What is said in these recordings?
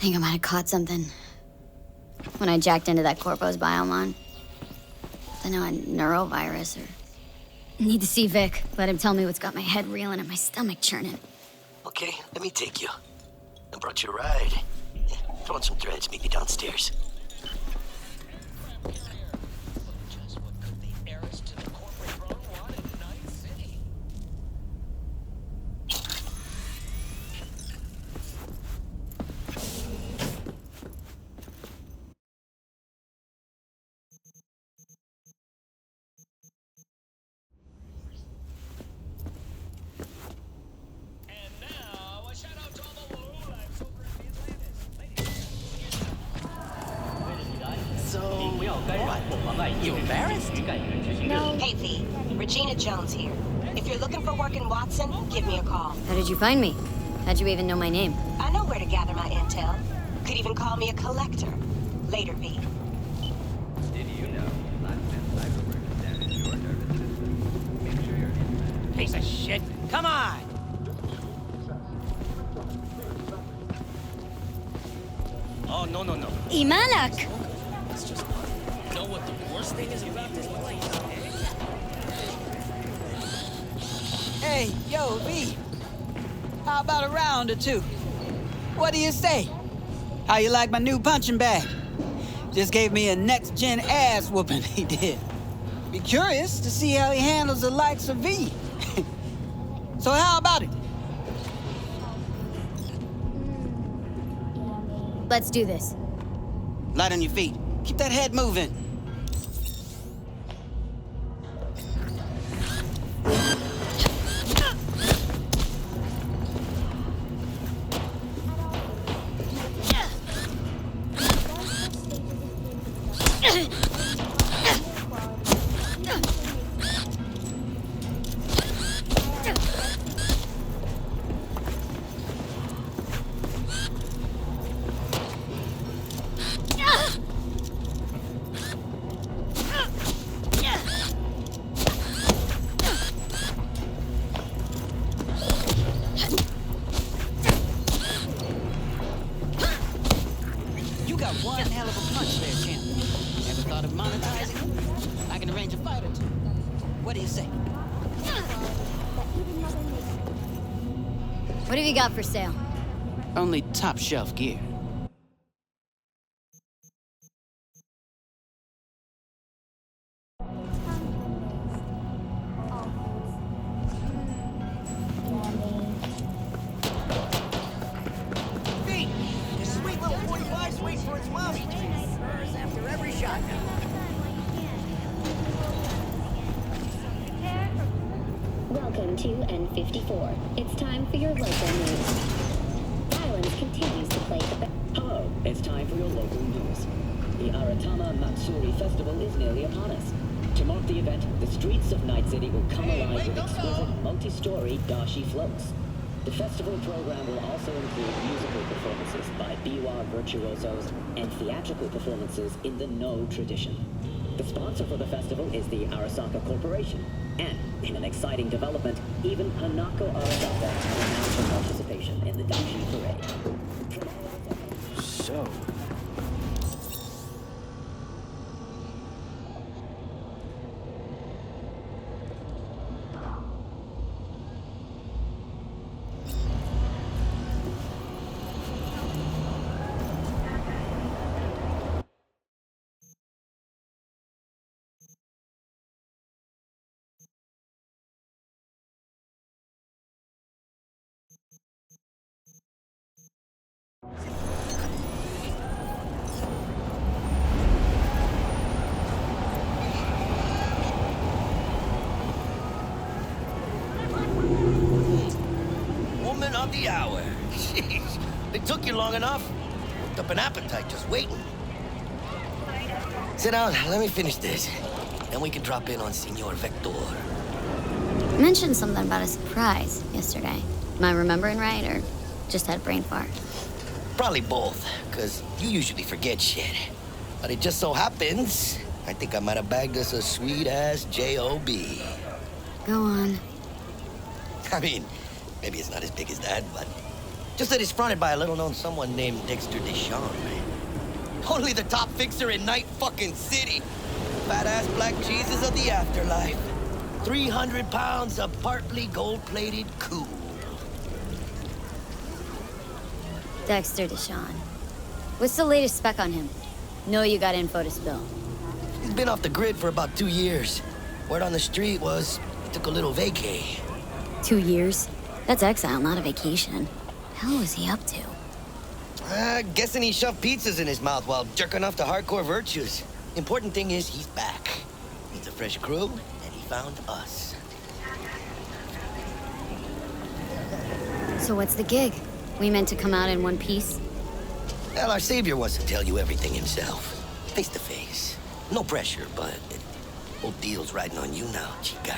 think I might have caught something when I jacked into that Corpo's biomon. I know a neurovirus or... Need to see Vic. Let him tell me what's got my head reeling and my stomach churning. Okay, let me take you. I brought you a ride. Throw on some threads, meet me downstairs. You embarrassed? No. Hey, V. Regina Jones here. If you're looking for work in Watson, give me a call. How did you find me? How'd you even know my name? I know where to gather my intel. Could even call me a collector. Later, V. Did you know CyberPunk damage your nervous system? Make sure you're Piece of shit. Come on! Oh, no. Imanak! Let's just know what the worst thing is about this place, Hey, yo, V. How about a round or two? What do you say? How you like my new punching bag? Just gave me a next-gen ass whooping, he did. Be curious to see how he handles the likes of V. So how about it? Let's do this. Light on your feet. Keep that head moving. One hell of a punch there, champ. Ever thought of monetizing it? I can arrange a fight or two. What do you say? What have you got for sale? Only top shelf gear. Welcome to N54. It's time for your local news. Islands continues to play the... Hello, it's time for your local news. The Aratama Matsuri Festival is nearly upon us. To mark the event, the streets of Night City will come alive with exquisite multi-story dashi floats. The festival program will also include musical performances by biwa virtuosos and theatrical performances in the No tradition. The sponsor for the festival is the Arasaka Corporation, and in an exciting development, even Hanako Arasaka has announced her participation in the Dashi Parade. So... Woman of the hour. Jeez, it took you long enough. Worked up an appetite just waiting. Sit down, let me finish this. Then we can drop in on Senor Vector. You mentioned something about a surprise yesterday. Am I remembering right, or just had a brain fart? Probably both, because you usually forget shit. But it just so happens, I think I might have bagged us a sweet-ass J.O.B. Go on. I mean, maybe it's not as big as that, but Just that it's fronted by a little-known someone named Dexter Deshawn. Only the top fixer in Night fucking City. Badass black Jesus of the afterlife. 300 pounds of partly gold-plated cool. Dexter Deshawn. What's the latest spec on him? Know you got info to spill. He's been off the grid for about 2 years. Word on the street was he took a little vacay. 2 years? That's exile, not a vacation. Hell was he up to? Guessing he shoved pizzas in his mouth while jerking off to hardcore virtues. Important thing is he's back. Needs a fresh crew, and he found us. So what's the gig? We meant to come out in one piece? Well, our savior wants to tell you everything himself. Face to face. No pressure, but whole deal's riding on you now, chica.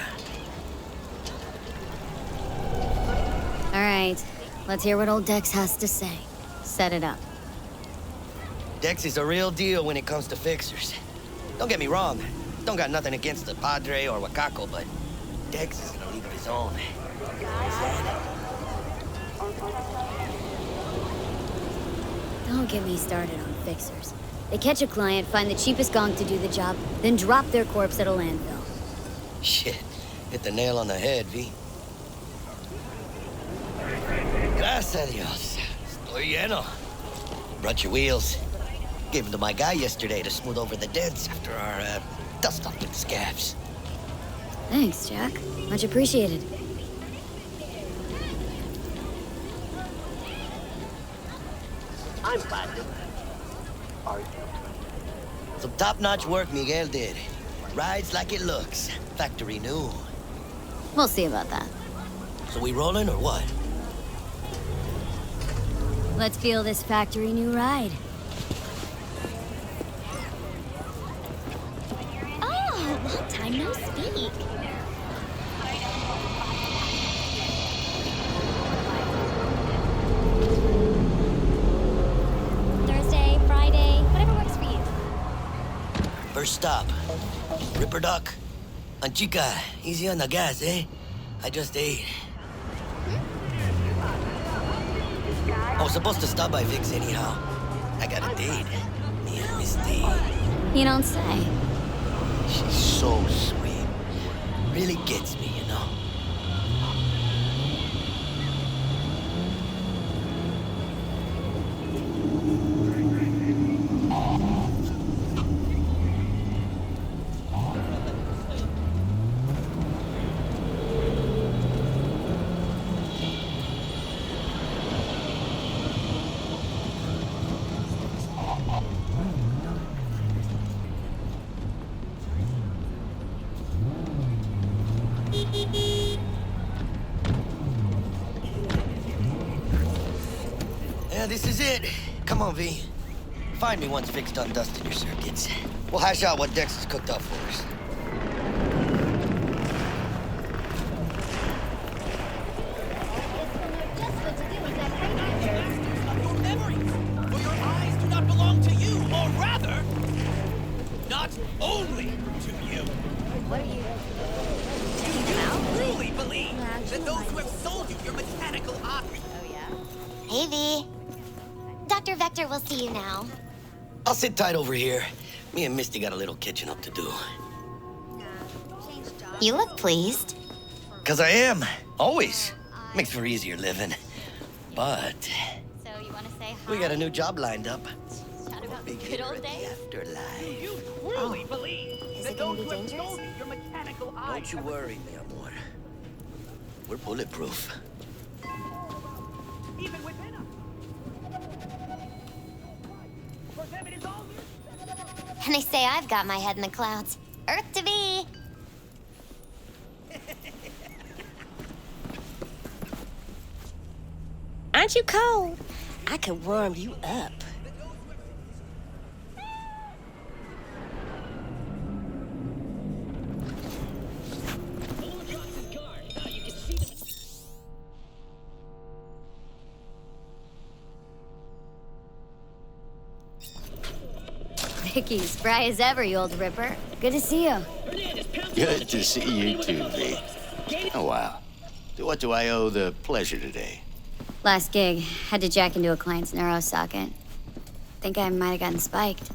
All right, let's hear what old Dex has to say. Set it up. Dex is a real deal when it comes to fixers. Don't get me wrong. Don't got nothing against the Padre or Wakako, but Dex is in a league of his own. Don't get me started on fixers. They catch a client, find the cheapest gong to do the job, then drop their corpse at a landfill. Shit, hit the nail on the head, V. Gracias a Dios. Estoy lleno. Brought your wheels. Gave them to my guy yesterday to smooth over the dents after our dust-off with the scabs. Thanks, Jack. Much appreciated. I'm platinum. Are you? Some top-notch work Miguel did. Rides like it looks. Factory new. We'll see about that. So we rolling or what? Let's feel this factory new ride. Oh, long time no speak. Thursday, Friday, whatever works for you. First stop. RippeRdoG. And chica, easy on the gas, eh? I just ate. I was supposed to stop by Vic's anyhow. I got a date. Me and Misty. You don't say. She's so sweet. Really gets me, you know? Yeah, this is it. Come on, V. Find me once Vic's done dusting your circuits. We'll hash out what Dex has cooked up for us. Your memories, for your eyes do not belong to you, or rather, not only to you. Do you truly believe that those who have sold you your mechanical eye? Hey, V. Dr. Vector will see you now. I'll sit tight over here. Me and Misty got a little catching up to do. You look pleased. 'Cause I am. Always. Makes for easier living. But So you want to say hi? we got a new job lined up. Chat about the Big good hitter old at the days? afterlife. You truly believe Is that it gonna those be who have dangerous? sold you your mechanical eye Don't you worry, mi amor. We're bulletproof. even within us. For them, it is all And they say I've got my head in the clouds. Earth to be. Aren't you cold? I could warm you up. Vicky, spry as ever, you old ripper. Good to see you. Good to see you too, V. Oh, wow. To what do I owe the pleasure today? Last gig, had to jack into a client's neuro socket. Think I might have gotten spiked.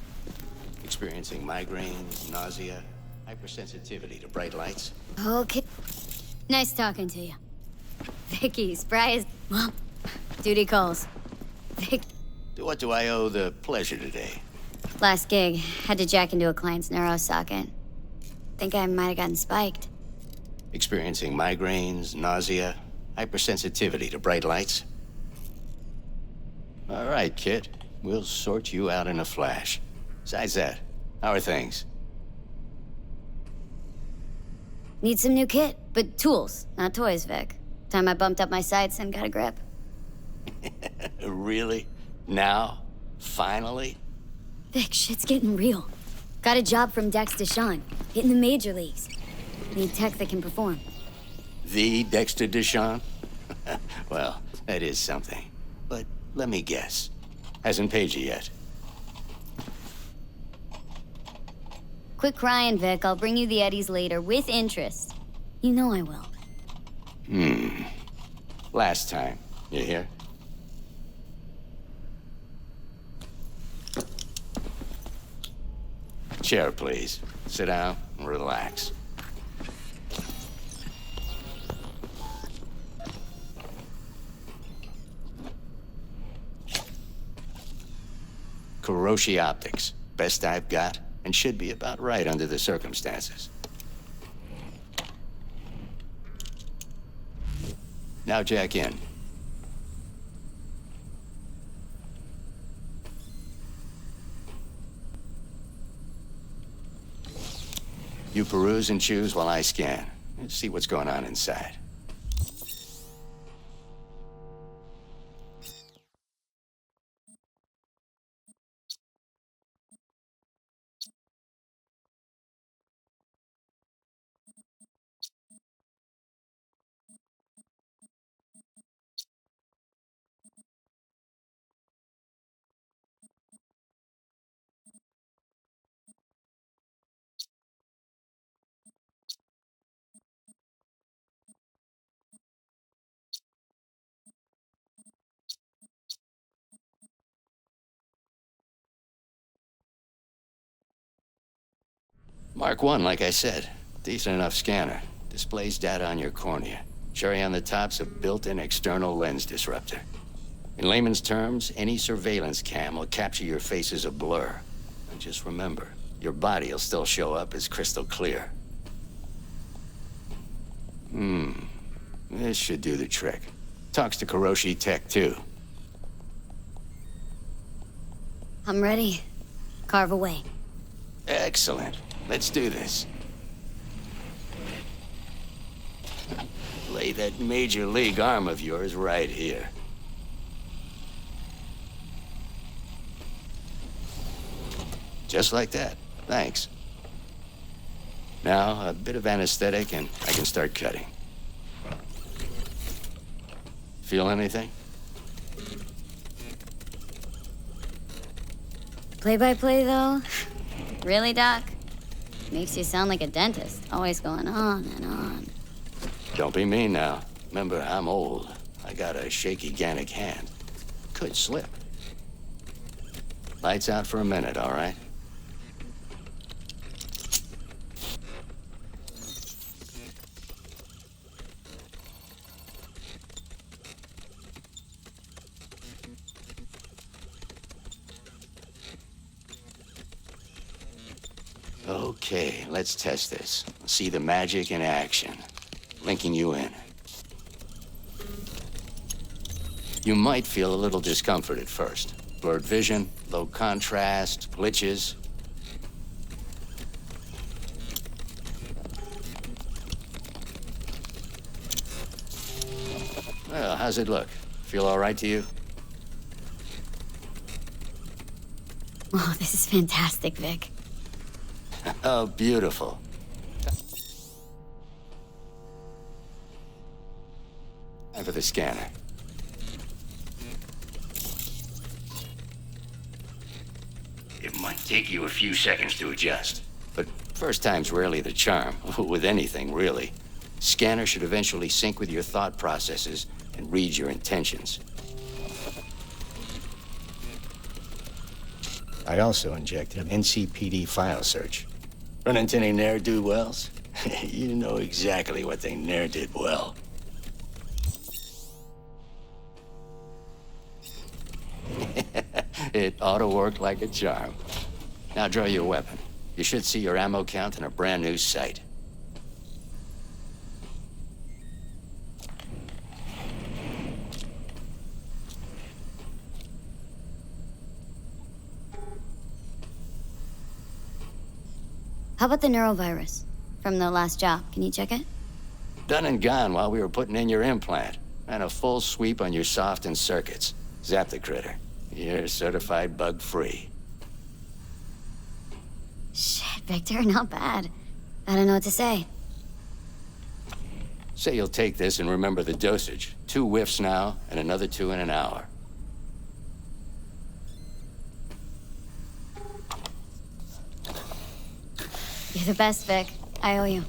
Experiencing migraines, nausea, hypersensitivity to bright lights. Okay. Nice talking to you. Vicky, spry as... Well, duty calls. Vic... To what do I owe the pleasure today? Last gig, had to jack into a client's neuro socket. Think I might have gotten spiked. Experiencing migraines, nausea, hypersensitivity to bright lights. All right, kid. We'll sort you out in a flash. Besides that, how are things? Need some new kit, but tools, not toys, Vic. Time I bumped up my sights and got a grip. Really? Now? Finally? Vic, shit's getting real. Got a job from Dex Deshawn, hitting the major leagues. Need tech that can perform. The Dexter Deshawn? Well, that is something. But let me guess. Hasn't paid you yet. Quit crying, Vic. I'll bring you the Eddies later, with interest. You know I will. Last time. You hear? Chair, please. Sit down and relax. Kuroshi Optics. Best I've got, and should be about right under the circumstances. Now jack in. You peruse and choose while I scan. Let's see what's going on inside. Mark 1, like I said. Decent enough scanner. Displays data on your cornea. Cherry on the top's a built-in external lens disruptor. In layman's terms, any surveillance cam will capture your face as a blur. And just remember, your body will still show up as crystal clear. This should do the trick. Talks to Kuroshi Tech, too. I'm ready. Carve away. Excellent. Let's do this. Lay that major league arm of yours right here. Just like that. Thanks. Now, a bit of anesthetic and I can start cutting. Feel anything? Play-by-play, though? Really, Doc? Makes you sound like a dentist, always going on and on. Don't be mean now. Remember, I'm old. I got a shaky Gannic hand. Could slip. Lights out for a minute, all right? Okay, let's test this. See the magic in action. Linking you in. You might feel a little discomfort at first. Blurred vision, low contrast, glitches. Well, how's it look? Feel all right to you? Oh, this is fantastic, Vic. Oh, beautiful. Time for the scanner. It might take you a few seconds to adjust, but first time's rarely the charm, with anything, really. Scanner should eventually sync with your thought processes and read your intentions. I also injected an NCPD file search. Run into any ne'er-do-wells? You know exactly what they ne'er did well. It ought to work like a charm. Now draw your weapon. You should see your ammo count in a brand new sight. How about the neurovirus from the last job? Can you check it? Done and gone while we were putting in your implant. And a full sweep on your soft and circuits. Zap the critter. You're certified bug-free. Shit, Victor, not bad. I don't know what to say. Say you'll take this and remember the dosage. 2 whiffs now, and another 2 in an hour. You're the best, Vic. I owe you.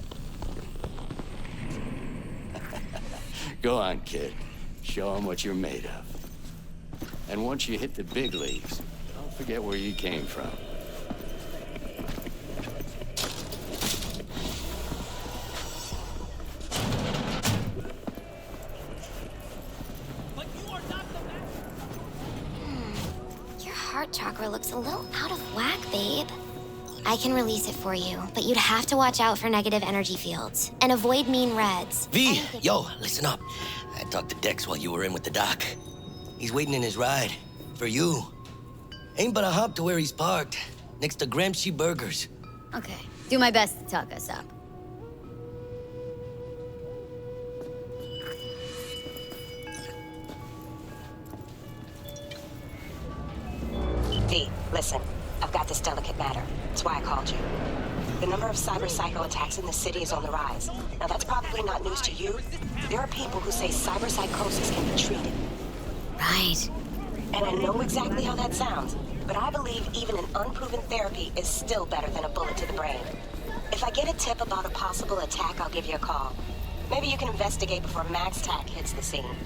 Go on, kid. Show them what you're made of. And once you hit the big leagues, don't forget where you came from. Your heart chakra looks a little out of whack, babe. I can release it for you, but you'd have to watch out for negative energy fields and avoid mean reds. V, yo, listen up. I talked to Dex while you were in with the doc. He's waiting in his ride. For you. Ain't but a hop to where he's parked. Next to Gramsci Burgers. Okay, do my best to talk us up. V, listen. I've got this delicate matter. That's why I called you. The number of cyber psycho attacks in the city is on the rise. Now, that's probably not news to you. There are people who say cyber psychosis can be treated. Right. And I know exactly how that sounds, but I believe even an unproven therapy is still better than a bullet to the brain. If I get a tip about a possible attack, I'll give you a call. Maybe you can investigate before Max Tack hits the scene.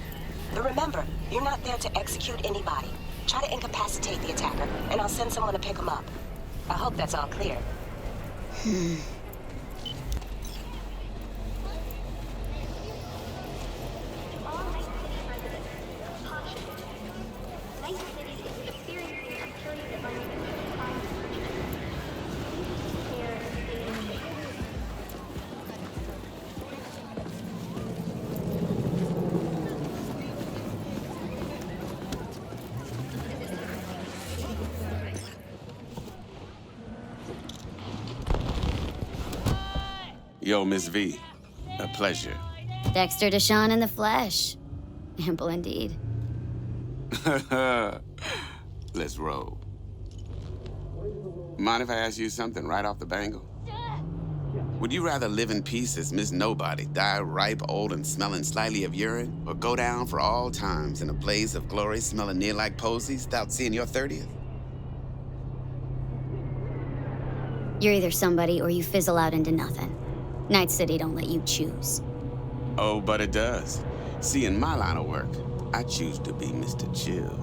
But remember, you're not there to execute anybody. Try to incapacitate the attacker, and I'll send someone to pick him up. I hope that's all clear. Yo, Miss V. A pleasure. Dexter Deshawn in the flesh. Ample indeed. Let's roll. Mind if I ask you something right off the bangle? Would you rather live in peace as Miss Nobody, die ripe, old, and smelling slightly of urine, or go down for all times in a blaze of glory smelling near like posies without seeing your 30th? You're either somebody or you fizzle out into nothing. Night City don't let you choose. Oh, but it does. See, in my line of work, I choose to be Mr. Chill.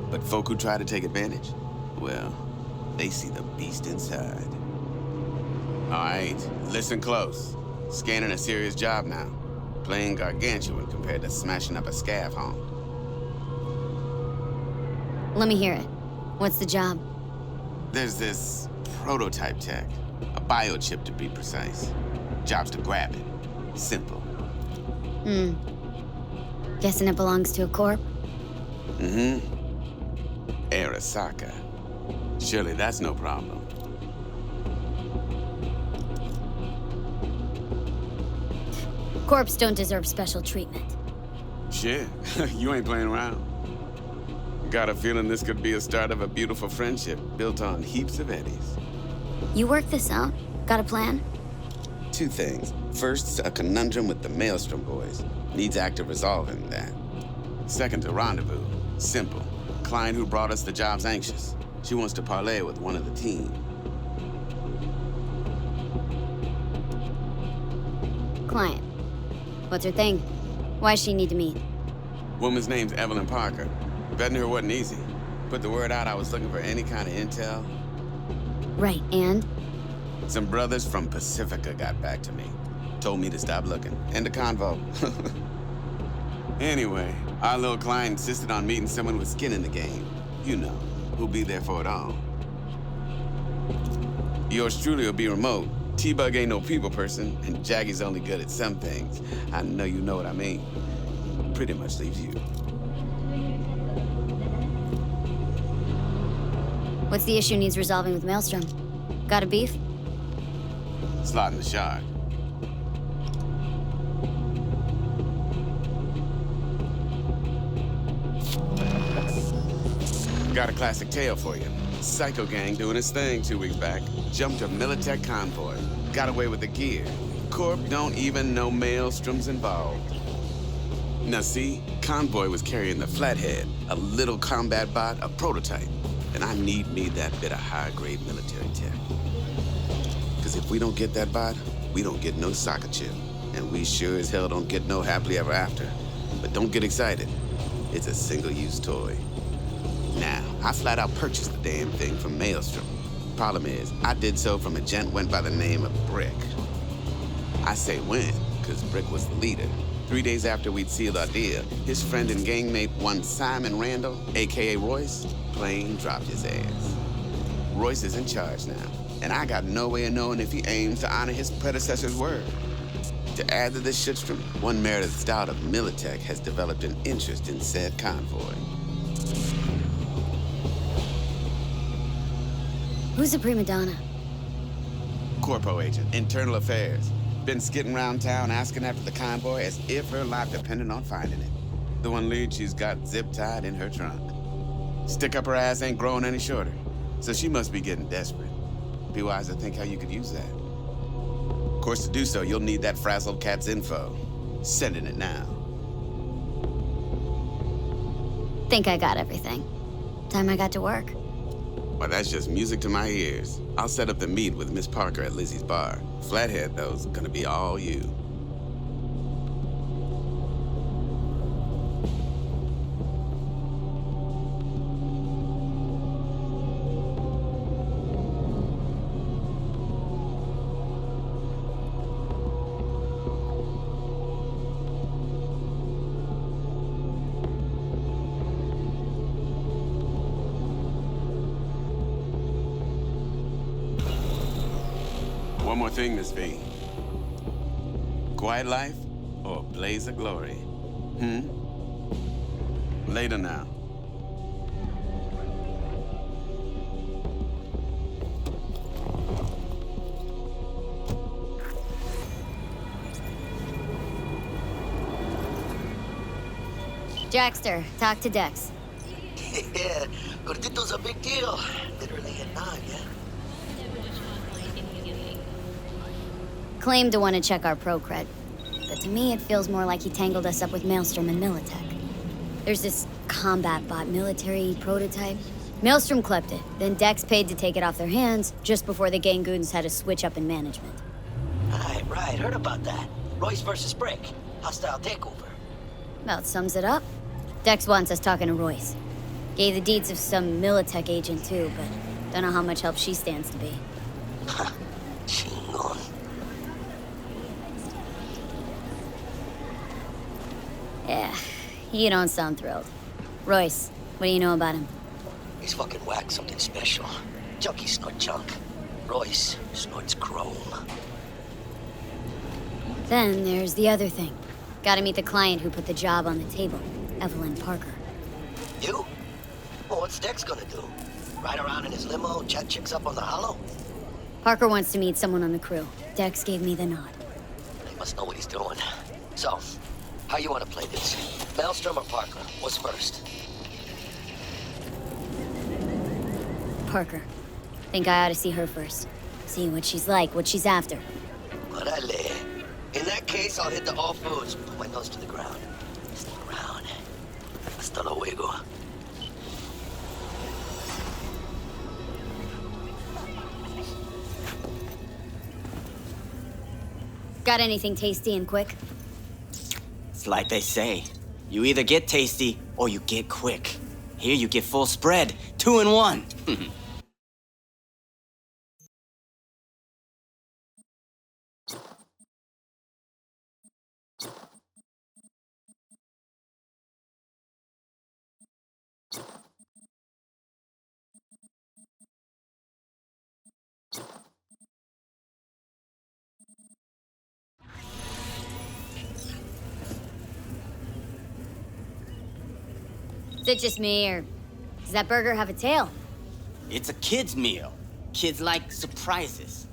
But folk who try to take advantage, well, they see the beast inside. All right, listen close. Scanning a serious job now. Playing gargantuan compared to smashing up a scav home. Let me hear it. What's the job? There's this prototype tech. A biochip, to be precise. Job's to grab it. Simple. Guessing it belongs to a corp? Arasaka. Surely that's no problem. Corps don't deserve special treatment. Shit, you ain't playing around. Got a feeling this could be a start of a beautiful friendship built on heaps of eddies. You work this out? Got a plan? 2 things. First, a conundrum with the Maelstrom boys. Needs active resolving that. Second, a rendezvous. Simple. Client who brought us the job's anxious. She wants to parlay with one of the team. Client. What's her thing? Why does she need to meet? Woman's name's Evelyn Parker. Betting her wasn't easy. Put the word out I was looking for any kind of intel. Right, and? Some brothers from Pacifica got back to me. Told me to stop looking. End of convo. Anyway, our little client insisted on meeting someone with skin in the game. You know, who'll be there for it all. Yours truly will be remote. T-Bug ain't no people person, and Jaggy's only good at some things. I know you know what I mean. Pretty much leaves you. What's the issue needs resolving with Maelstrom? Got a beef? Slotting the shard. Got a classic tale for you. Psycho gang doing its thing 2 weeks back. Jumped a Militech convoy. Got away with the gear. Corp don't even know Maelstrom's involved. Now see, convoy was carrying the Flathead, a little combat bot, a prototype. And I need me that bit of high-grade military tech. Because if we don't get that bot, we don't get no soccer chip. And we sure as hell don't get no happily ever after. But don't get excited. It's a single-use toy. Now, I flat out purchased the damn thing from Maelstrom. Problem is, I did so from a gent went by the name of Brick. I say when, because Brick was the leader. 3 days after we'd sealed our deal, his friend and gangmate, one Simon Randall, AKA Royce, plain dropped his ass. Royce is in charge now, and I got no way of knowing if he aims to honor his predecessor's word. To add to this shitstrom, one Meredith Stout of Militech has developed an interest in said convoy. Who's the prima donna? Corpo agent, internal affairs. Been skidding around town asking after the convoy as if her life depended on finding it. The one lead she's got zip-tied in her trunk. Stick up her ass ain't growing any shorter, so she must be getting desperate. Be wise to think how you could use that. Of course, to do so, you'll need that frazzled cat's info. Sending it now. Think I got everything. Time I got to work. Well, that's just music to my ears. I'll set up the meet with Miss Parker at Lizzie's bar. Flathead, though's gonna be all you. One more thing, Miss V. Quiet life or blaze of glory? Later now. Jackster, talk to Dex. Yeah, Gordito's a big deal. Literally a nine, yeah? Claimed to want to check our pro cred, but to me it feels more like he tangled us up with Maelstrom and Militech. There's this combat bot military prototype. Maelstrom clept it, then Dex paid to take it off their hands just before the gang goons had a switch up in management. Right, heard about that. Royce versus Brick. Hostile takeover. About sums it up. Dex wants us talking to Royce. Gave the deeds of some Militech agent too, but don't know how much help she stands to be. Chingon. Yeah, you don't sound thrilled. Royce, what do you know about him? He's fucking whack, something special. Junkies snort junk. Royce snorts chrome. Then there's the other thing. Gotta meet the client who put the job on the table, Evelyn Parker. You? Well, what's Dex gonna do? Ride around in his limo, chat chicks up on the hollow? Parker wants to meet someone on the crew. Dex gave me the nod. He must know what he's doing. So, how you want to play this? Maelstrom or Parker? What's first? Parker. Think I ought to see her first. See what she's like, what she's after. Orale. In that case, I'll hit the all foods. Put my nose to the ground. Stick around. Hasta luego. Got anything tasty and quick? It's like they say. You either get tasty or you get quick. Here you get full spread, 2 in 1. Is it just me, or does that burger have a tail? It's a kid's meal. Kids like surprises.